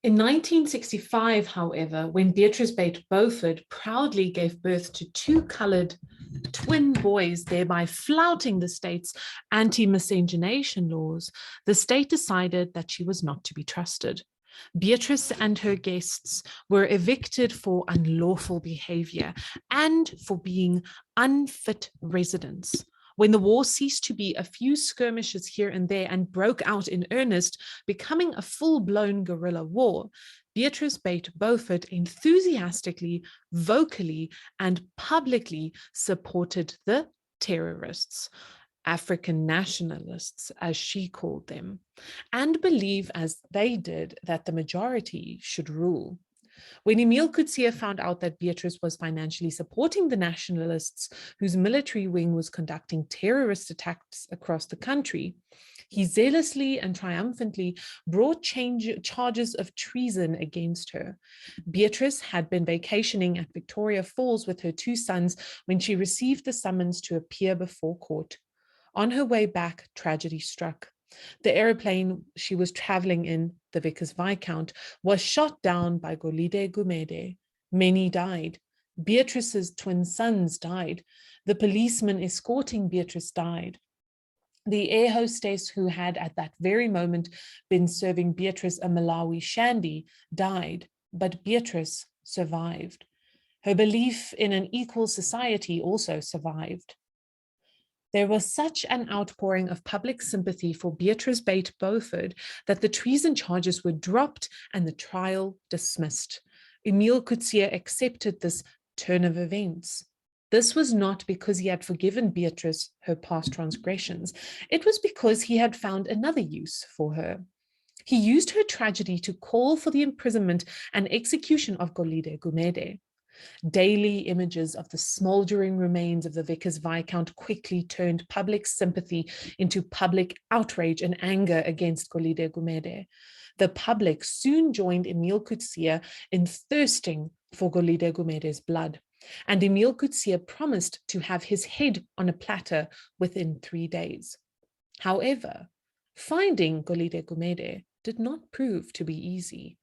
In 1965, however, when Beatrice Beauford proudly gave birth to two colored twin boys, thereby flouting the state's anti-miscegenation laws, the state decided that she was not to be trusted. Beatrice and her guests were evicted for unlawful behavior and for being unfit residents. When the war ceased to be a few skirmishes here and there and broke out in earnest, becoming a full-blown guerrilla war, Beatrice Beauford enthusiastically, vocally, and publicly supported the terrorists, African nationalists, as she called them, and believe as they did that the majority should rule. When Emile Coetzee found out that Beatrice was financially supporting the nationalists whose military wing was conducting terrorist attacks across the country, he zealously and triumphantly brought charges of treason against her. Beatrice had been vacationing at Victoria Falls with her two sons when she received the summons to appear before court. On her way back, tragedy struck. The aeroplane she was traveling in, the Vickers Viscount, was shot down by Golide Gumede. Many died. Beatrice's twin sons died. The policeman escorting Beatrice died. The air hostess who had at that very moment been serving Beatrice a Malawi shandy died, but Beatrice survived. Her belief in an equal society also survived. There was such an outpouring of public sympathy for Beatrice Beauford that the treason charges were dropped and the trial dismissed. Emile Coetzee accepted this turn of events. This was not because he had forgiven Beatrice her past transgressions. It was because he had found another use for her. He used her tragedy to call for the imprisonment and execution of Golide Gumede. Daily images of the smoldering remains of the Vickers Viscount quickly turned public sympathy into public outrage and anger against Golide Gumede. The public soon joined Emile Coetzee in thirsting for Golide Gumede's blood, and Emile Coetzee promised to have his head on a platter within 3 days. However, finding Golide Gumede did not prove to be easy.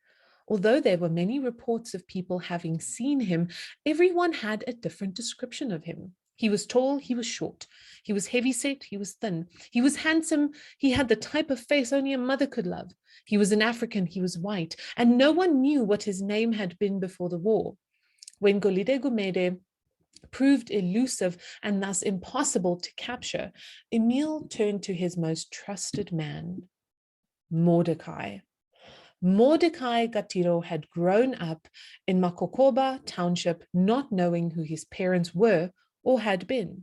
Although there were many reports of people having seen him, everyone had a different description of him. He was tall, he was short. He was heavyset, he was thin. He was handsome, he had the type of face only a mother could love. He was an African, he was white, and no one knew what his name had been before the war. When Golide Gumede proved elusive and thus impossible to capture, Emile turned to his most trusted man, Mordecai. Mordecai Gatiro had grown up in Makokoba Township, not knowing who his parents were or had been.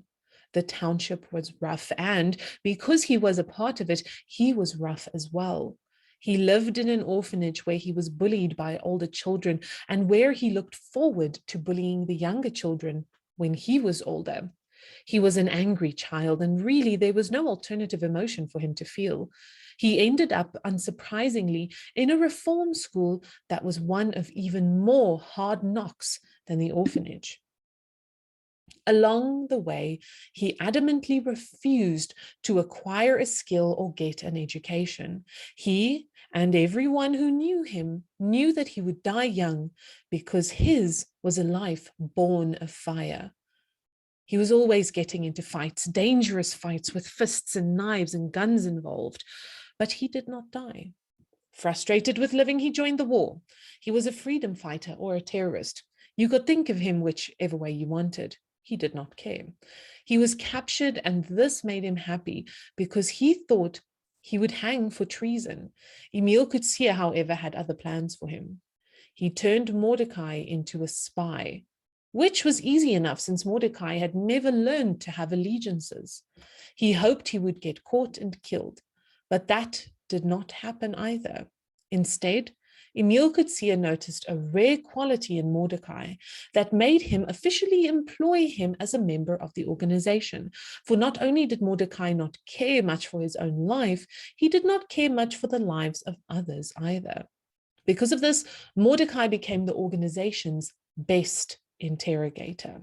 The township was rough, and because he was a part of it, he was rough as well. He lived in an orphanage where he was bullied by older children and where he looked forward to bullying the younger children when he was older. He was an angry child, and really there was no alternative emotion for him to feel. He ended up, unsurprisingly, in a reform school that was one of even more hard knocks than the orphanage. Along the way, he adamantly refused to acquire a skill or get an education. He and everyone who knew him knew that he would die young because his was a life born of fire. He was always getting into fights, dangerous fights with fists and knives and guns involved, but he did not die. Frustrated with living, he joined the war. He was a freedom fighter or a terrorist. You could think of him whichever way you wanted. He did not care. He was captured, and this made him happy because he thought he would hang for treason. Emile Coetzee, however, had other plans for him. He turned Mordecai into a spy, which was easy enough since Mordecai had never learned to have allegiances. He hoped he would get caught and killed, but that did not happen either. Instead, Emile Coetzee noticed a rare quality in Mordecai that made him officially employ him as a member of the organization. For not only did Mordecai not care much for his own life, he did not care much for the lives of others either. Because of this, Mordecai became the organization's best interrogator.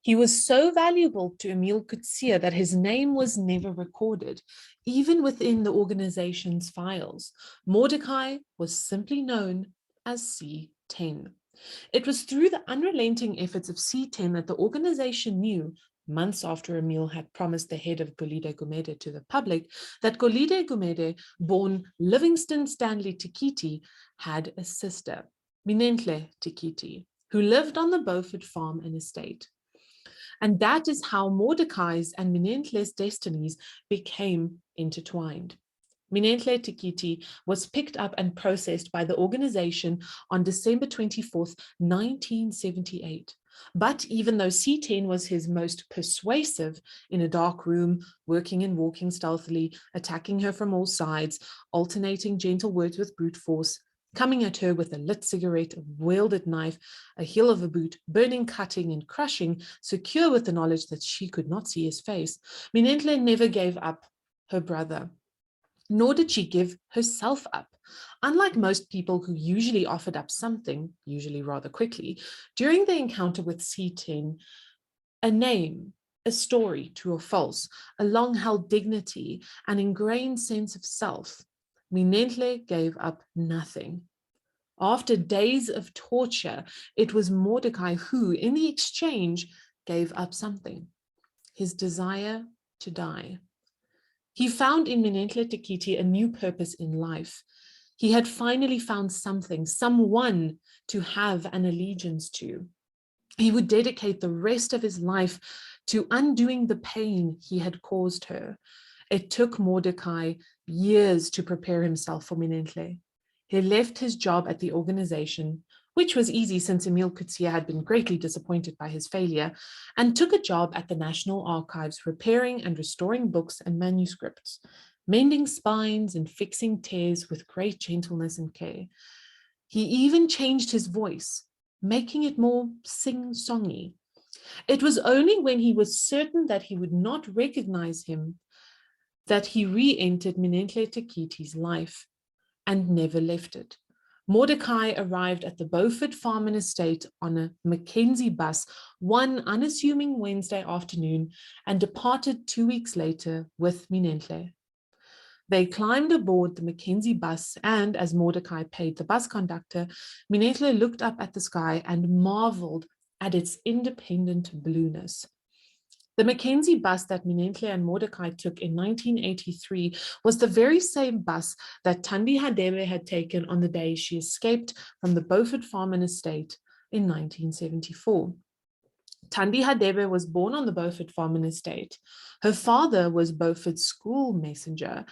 He was so valuable to Emil Coetzee that his name was never recorded, even within the organization's files. Mordecai was simply known as C10. It was through the unrelenting efforts of C10 that the organization knew, months after Emil had promised the head of Golide Gumede to the public, that Golide Gumede, born Livingston Stanley Tikiti, had a sister, Minenhle Tikiti, who lived on the Beauford farm and estate. And that is how Mordecai's and Minentle's destinies became intertwined. Minentle Tikiti was picked up and processed by the organization on December 24th, 1978. But even though C10 was his most persuasive, in a dark room, working and walking stealthily, attacking her from all sides, alternating gentle words with brute force, coming at her with a lit cigarette, a wielded knife, a heel of a boot, burning, cutting, and crushing, secure with the knowledge that she could not see his face, Minentle never gave up her brother, nor did she give herself up. Unlike most people who usually offered up something, usually rather quickly, during the encounter with C10, a name, a story, true or false, a long-held dignity, an ingrained sense of self, Minentle gave up nothing. After days of torture, it was Mordecai who, in the exchange, gave up something, his desire to die. He found in Minentle Tikiti a new purpose in life. He had finally found something, someone to have an allegiance to. He would dedicate the rest of his life to undoing the pain he had caused her. It took Mordecai years to prepare himself for Minentle. He left his job at the organization, which was easy since Emil Coetzee had been greatly disappointed by his failure, and took a job at the National Archives, repairing and restoring books and manuscripts, mending spines and fixing tears with great gentleness and care. He even changed his voice, making it more sing-songy. It was only when he was certain that he would not recognize him that he re-entered Minentle Tikiti's life and never left it. Mordecai arrived at the Beauford farm and estate on a Mackenzie bus one unassuming Wednesday afternoon and departed 2 weeks later with Minentle. They climbed aboard the Mackenzie bus, and as Mordecai paid the bus conductor, Minentle looked up at the sky and marveled at its independent blueness. The Mackenzie bus that Minentle and Mordecai took in 1983 was the very same bus that Tandi Hadebe had taken on the day she escaped from the Beauford farm and estate in 1974. Tandi Hadebe was born on the Beauford farm and estate. Her father was Beauford's school messenger,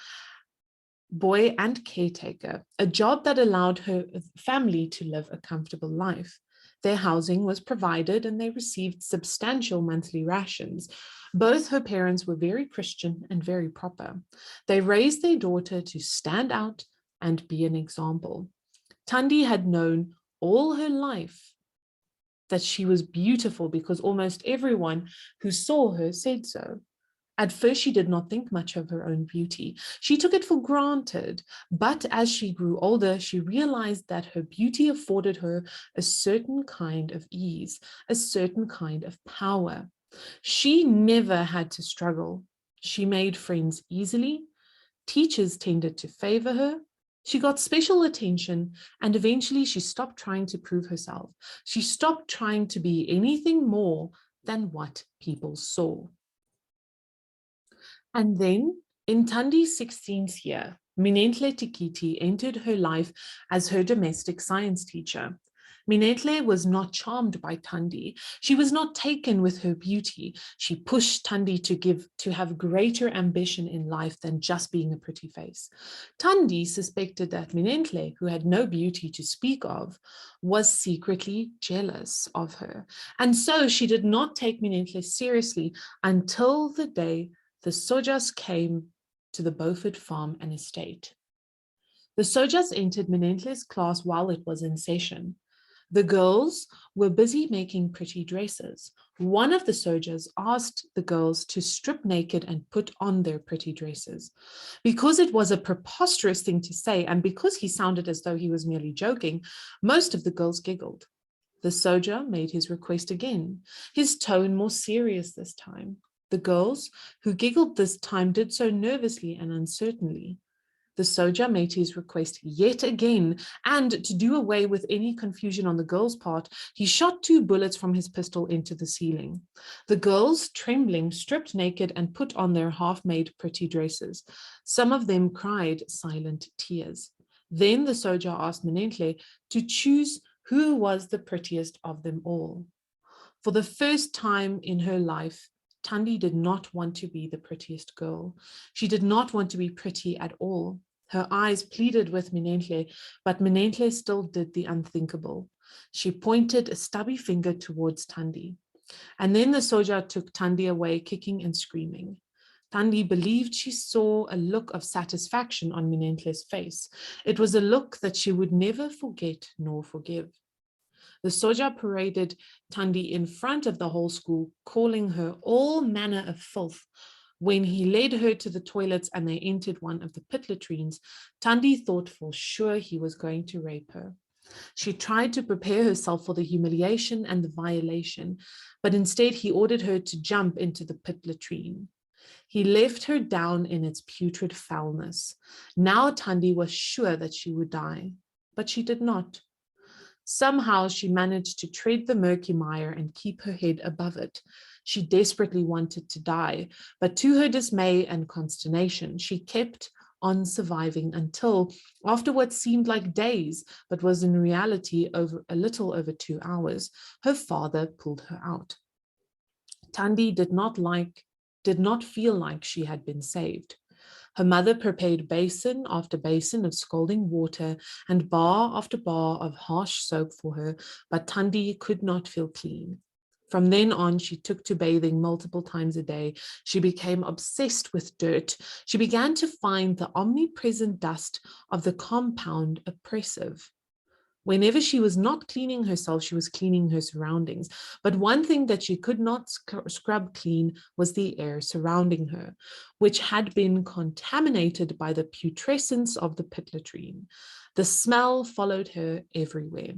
boy and caretaker, a job that allowed her family to live a comfortable life. Their housing was provided and they received substantial monthly rations. Both her parents were very Christian and very proper. They raised their daughter to stand out and be an example. Tandi had known all her life that she was beautiful because almost everyone who saw her said so. At first, she did not think much of her own beauty. She took it for granted, but as she grew older, she realized that her beauty afforded her a certain kind of ease, a certain kind of power. She never had to struggle. She made friends easily. Teachers tended to favor her. She got special attention, and eventually she stopped trying to prove herself. She stopped trying to be anything more than what people saw. And then, in Tandi's 16th year, Minentle Tikiti entered her life as her domestic science teacher. Minentle was not charmed by Tandi. She was not taken with her beauty. She pushed Tandi to have greater ambition in life than just being a pretty face. Tandi suspected that Minentle, who had no beauty to speak of, was secretly jealous of her. And so she did not take Minentle seriously until the day the Sojas came to the Beauford farm and estate. The Sojas entered Minentle's class while it was in session. The girls were busy making pretty dresses. One of the Sojas asked the girls to strip naked and put on their pretty dresses. Because it was a preposterous thing to say, and because he sounded as though he was merely joking, most of the girls giggled. The soldier made his request again, his tone more serious this time. The girls, who giggled this time, did so nervously and uncertainly. The soldier made his request yet again, and to do away with any confusion on the girl's part, he shot 2 bullets from his pistol into the ceiling. The girls, trembling, stripped naked and put on their half-made pretty dresses. Some of them cried silent tears. Then the soldier asked Minenhle to choose who was the prettiest of them all. For the first time in her life, Tandi did not want to be the prettiest girl. She did not want to be pretty at all. Her eyes pleaded with Minenhle, but Minenhle still did the unthinkable. She pointed a stubby finger towards Tandi. And then the soldier took Tandi away, kicking and screaming. Tandi believed she saw a look of satisfaction on Minenhle's face. It was a look that she would never forget nor forgive. The soldier paraded Tandi in front of the whole school, calling her all manner of filth. When he led her to the toilets and they entered one of the pit latrines, Tandi thought for sure he was going to rape her. She tried to prepare herself for the humiliation and the violation, but instead he ordered her to jump into the pit latrine. He left her down in its putrid foulness. Now Tandi was sure that she would die, but she did not. Somehow she managed to tread the murky mire and keep her head above it. She desperately wanted to die, but to her dismay and consternation, she kept on surviving until, after what seemed like days, but was in reality over a little over 2 hours, her father pulled her out. Tandi did not feel like she had been saved. Her mother prepared basin after basin of scalding water and bar after bar of harsh soap for her, but Tandi could not feel clean. From then on, she took to bathing multiple times a day. She became obsessed with dirt. She began to find the omnipresent dust of the compound oppressive. Whenever she was not cleaning herself, she was cleaning her surroundings. But one thing that she could not scrub clean was the air surrounding her, which had been contaminated by the putrescence of the pit latrine. The smell followed her everywhere.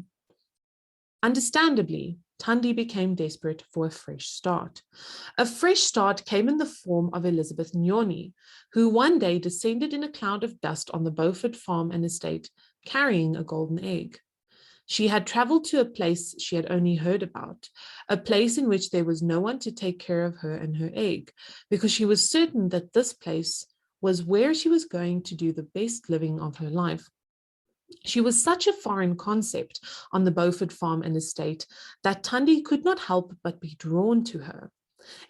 Understandably, Tandi became desperate for a fresh start. A fresh start came in the form of Elizabeth Nyoni, who one day descended in a cloud of dust on the Beauford farm and estate, carrying a golden egg. She had traveled to a place she had only heard about, a place in which there was no one to take care of her and her egg, because she was certain that this place was where she was going to do the best living of her life. She was such a foreign concept on the Beauford farm and estate that Tandi could not help but be drawn to her.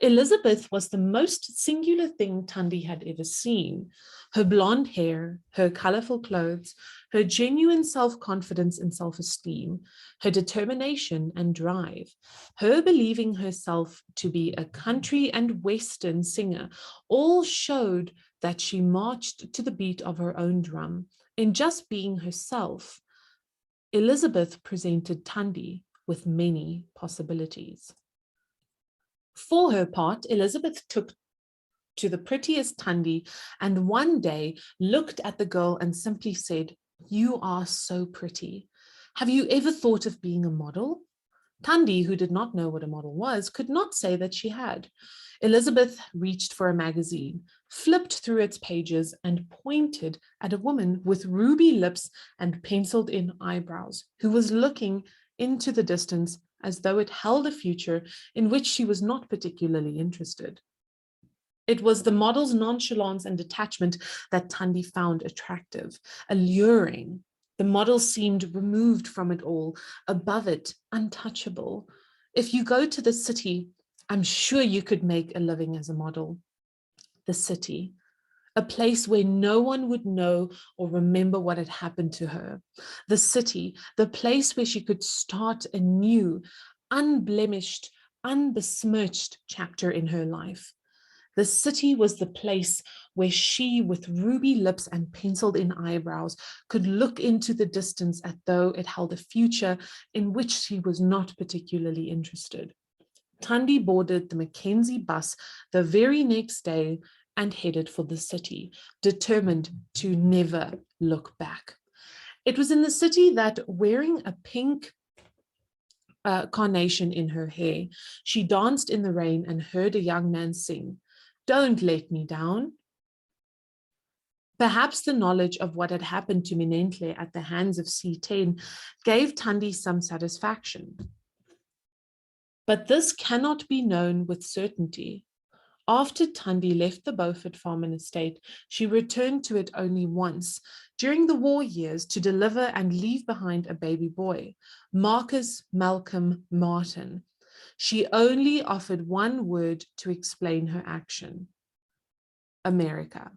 Elizabeth was the most singular thing Tandi had ever seen. Her blonde hair, her colorful clothes, her genuine self-confidence and self-esteem, her determination and drive, her believing herself to be a country and Western singer, all showed that she marched to the beat of her own drum. In just being herself, Elizabeth presented Tandi with many possibilities. For her part, Elizabeth took to the prettiest Tandi and one day looked at the girl and simply said, "You are so pretty. Have you ever thought of being a model?" Tandi, who did not know what a model was, could not say that she had. Elizabeth reached for a magazine, flipped through its pages, and pointed at a woman with ruby lips and penciled-in eyebrows, who was looking into the distance as though it held a future in which she was not particularly interested. It was the model's nonchalance and detachment that Tandi found attractive, alluring. The model seemed removed from it all, above it, untouchable. If you go to the city, I'm sure you could make a living as a model. The city, a place where no one would know or remember what had happened to her. The city, the place where she could start a new, unblemished, unbesmirched chapter in her life. The city was the place where she, with ruby lips and penciled-in eyebrows, could look into the distance as though it held a future in which she was not particularly interested. Tandi boarded the Mackenzie bus the very next day and headed for the city, determined to never look back. It was in the city that, wearing a pink carnation in her hair. She danced in the rain and heard a young man sing, "Don't let me down." Perhaps the knowledge of what had happened to Minentle at the hands of C10 gave Tandi some satisfaction. But this cannot be known with certainty. After Tandi left the Beauford farm and estate, she returned to it only once, during the war years, to deliver and leave behind a baby boy, Marcus Malcolm Martin. She only offered one word to explain her action: America.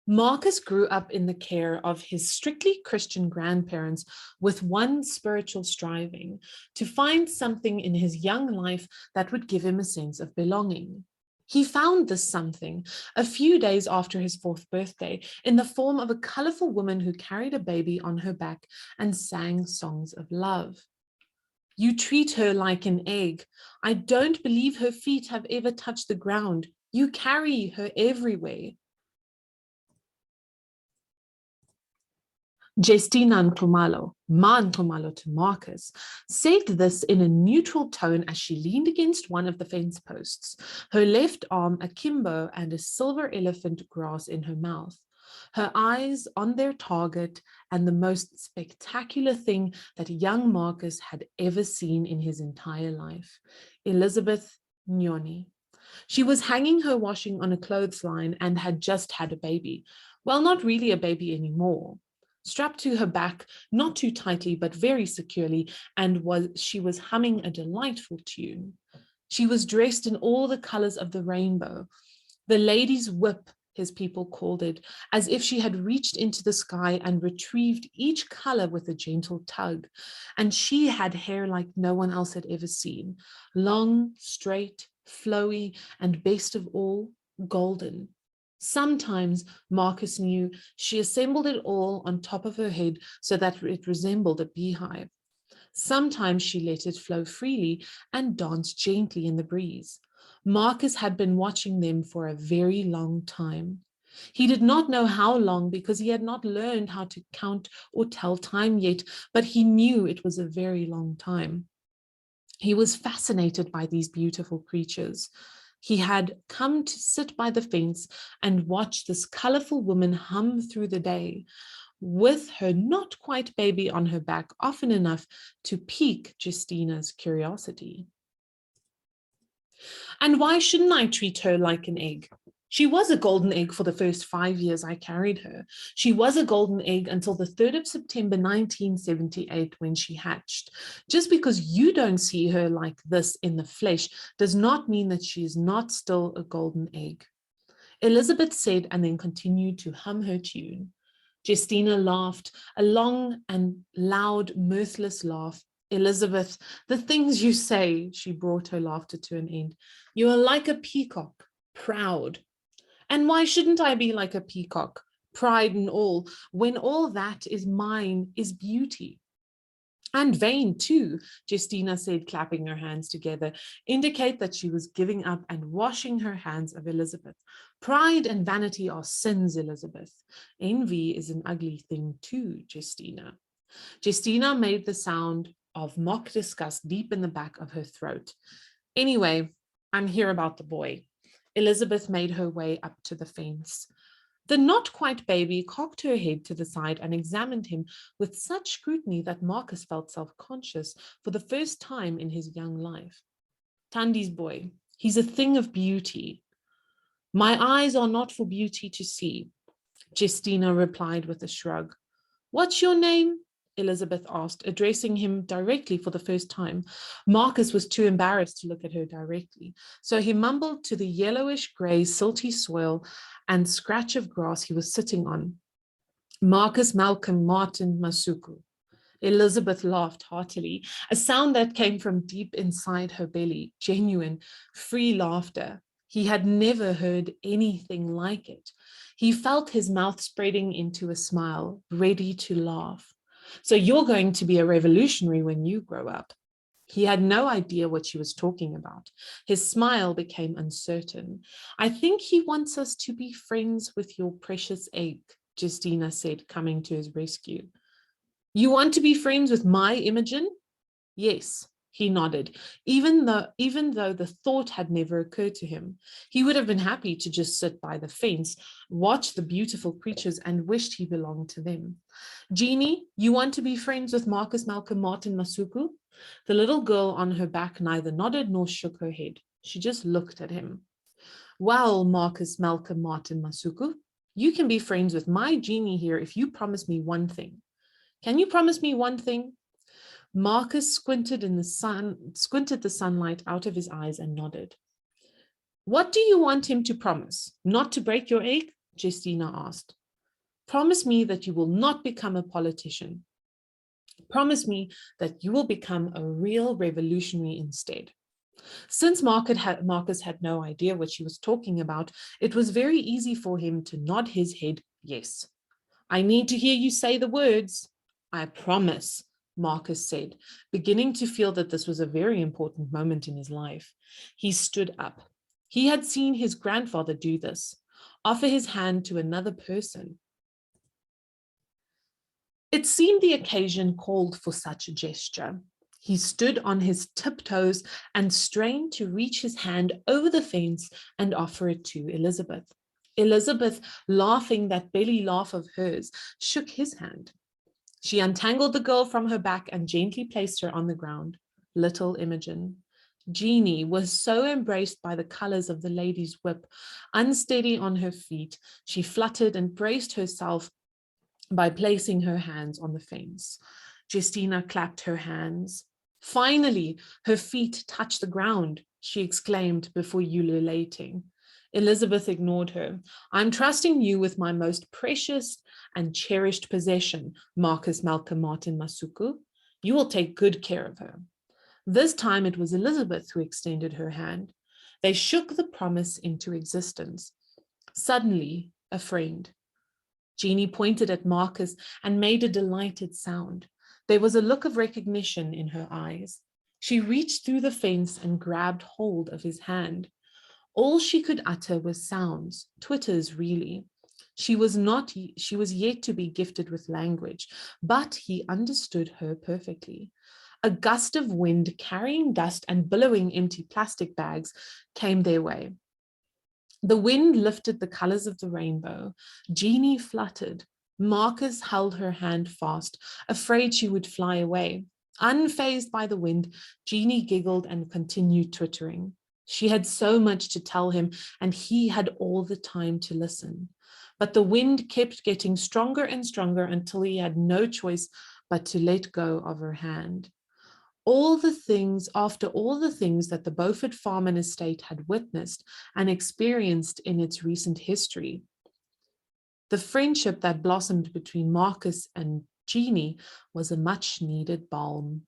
Marcus grew up in the care of his strictly Christian grandparents with one spiritual striving: to find something in his young life that would give him a sense of belonging. He found this something a few days after his 4th birthday in the form of a colorful woman who carried a baby on her back and sang songs of love. "You treat her like an egg. I don't believe her feet have ever touched the ground. You carry her everywhere." Justina Nxumalo, Ma Nxumalo to Marcus, said this in a neutral tone as she leaned against one of the fence posts, her left arm akimbo and a silver elephant grass in her mouth, her eyes on their target and the most spectacular thing that young Marcus had ever seen in his entire life: Elizabeth Nyoni. She was hanging her washing on a clothesline and had just had a baby. Well, not really a baby anymore. Strapped to her back, not too tightly, but very securely, and she was humming a delightful tune. She was dressed in all the colors of the rainbow. The lady's whip, his people called it, as if she had reached into the sky and retrieved each color with a gentle tug. And she had hair like no one else had ever seen: long, straight, flowy, and best of all, golden. Sometimes, Marcus knew, she assembled it all on top of her head so that it resembled a beehive. Sometimes she let it flow freely and danced gently in the breeze. Marcus had been watching them for a very long time. He did not know how long because he had not learned how to count or tell time yet, but he knew it was a very long time. He was fascinated by these beautiful creatures. He had come to sit by the fence and watch this colorful woman hum through the day, with her not quite baby on her back often enough to pique Justina's curiosity. And why shouldn't I treat her like an egg? She was a golden egg for the first 5 years I carried her. She was a golden egg until the 3rd of September 1978 when she hatched. Just because you don't see her like this in the flesh does not mean that she is not still a golden egg. Elizabeth said, and then continued to hum her tune. Justina laughed, a long and loud, mirthless laugh. "Elizabeth, the things you say," she brought her laughter to an end. "You are like a peacock, proud." And why shouldn't I be like a peacock, pride and all, when all that is mine is beauty? And vain too, Justina said, clapping her hands together, indicate that she was giving up and washing her hands of Elizabeth. "Pride and vanity are sins, Elizabeth. Envy is an ugly thing too, Justina." Justina made the sound of mock disgust deep in the back of her throat. "Anyway, I'm here about the boy." Elizabeth made her way up to the fence. The not quite baby cocked her head to the side and examined him with such scrutiny that Marcus felt self-conscious for the first time in his young life. "Tandi's boy, he's a thing of beauty." "My eyes are not for beauty to see," Justina replied with a shrug. "What's your name?" Elizabeth asked, addressing him directly for the first time. Marcus was too embarrassed to look at her directly, so he mumbled to the yellowish-gray silty soil and scratch of grass he was sitting on: "Marcus Malcolm Martin Masuku." Elizabeth laughed heartily, a sound that came from deep inside her belly, genuine, free laughter. He had never heard anything like it. He felt his mouth spreading into a smile, ready to laugh. "So you're going to be a revolutionary when you grow up." He had no idea what she was talking about. His smile became uncertain. "I think he wants us to be friends with your precious egg," Justina said, coming to his rescue. "You want to be friends with my Imogen?" Yes, he nodded, even though the thought had never occurred to him. He would have been happy to just sit by the fence, watch the beautiful creatures, and wished he belonged to them. Jeannie, you want to be friends with Marcus, Malcolm, Martin, Masuku? The little girl on her back neither nodded nor shook her head. She just looked at him. Well, Marcus, Malcolm, Martin, Masuku, you can be friends with my Jeannie here if you promise me one thing. Can you promise me one thing? Marcus squinted the sunlight out of his eyes and nodded. What do you want him to promise? Not to break your egg? Justina asked. Promise me that you will not become a politician. Promise me that you will become a real revolutionary instead. Since Marcus had no idea what she was talking about, it was very easy for him to nod his head yes. I need to hear you say the words. I promise, Marcus said, beginning to feel that this was a very important moment in his life. He stood up. He had seen his grandfather do this, offer his hand to another person. It seemed the occasion called for such a gesture. He stood on his tiptoes and strained to reach his hand over the fence and offer it to Elizabeth. Elizabeth, laughing that belly laugh of hers, shook his hand. She untangled the girl from her back and gently placed her on the ground. Little Imogen. Jeannie was so embraced by the colors of the lady's whip. Unsteady on her feet, she fluttered and braced herself by placing her hands on the fence. Justina clapped her hands. Finally, her feet touched the ground, she exclaimed before ululating. Elizabeth ignored her. I'm trusting you with my most precious and cherished possession, Marcus, Malcolm, Martin, Masuku. You will take good care of her. This time it was Elizabeth who extended her hand. They shook the promise into existence. Suddenly, a friend. Jeannie pointed at Marcus and made a delighted sound. There was a look of recognition in her eyes. She reached through the fence and grabbed hold of his hand. All she could utter was sounds, twitters really. She was yet to be gifted with language, but he understood her perfectly. A gust of wind carrying dust and billowing empty plastic bags came their way. The wind lifted the colors of the rainbow. Jeannie fluttered. Marcus held her hand fast, afraid she would fly away. Unfazed by the wind, Jeannie giggled and continued twittering. She had so much to tell him, and he had all the time to listen. But the wind kept getting stronger and stronger until he had no choice but to let go of her hand. After all the things that the Beaufort farm and estate had witnessed and experienced in its recent history, the friendship that blossomed between Marcus and Jeannie was a much-needed balm.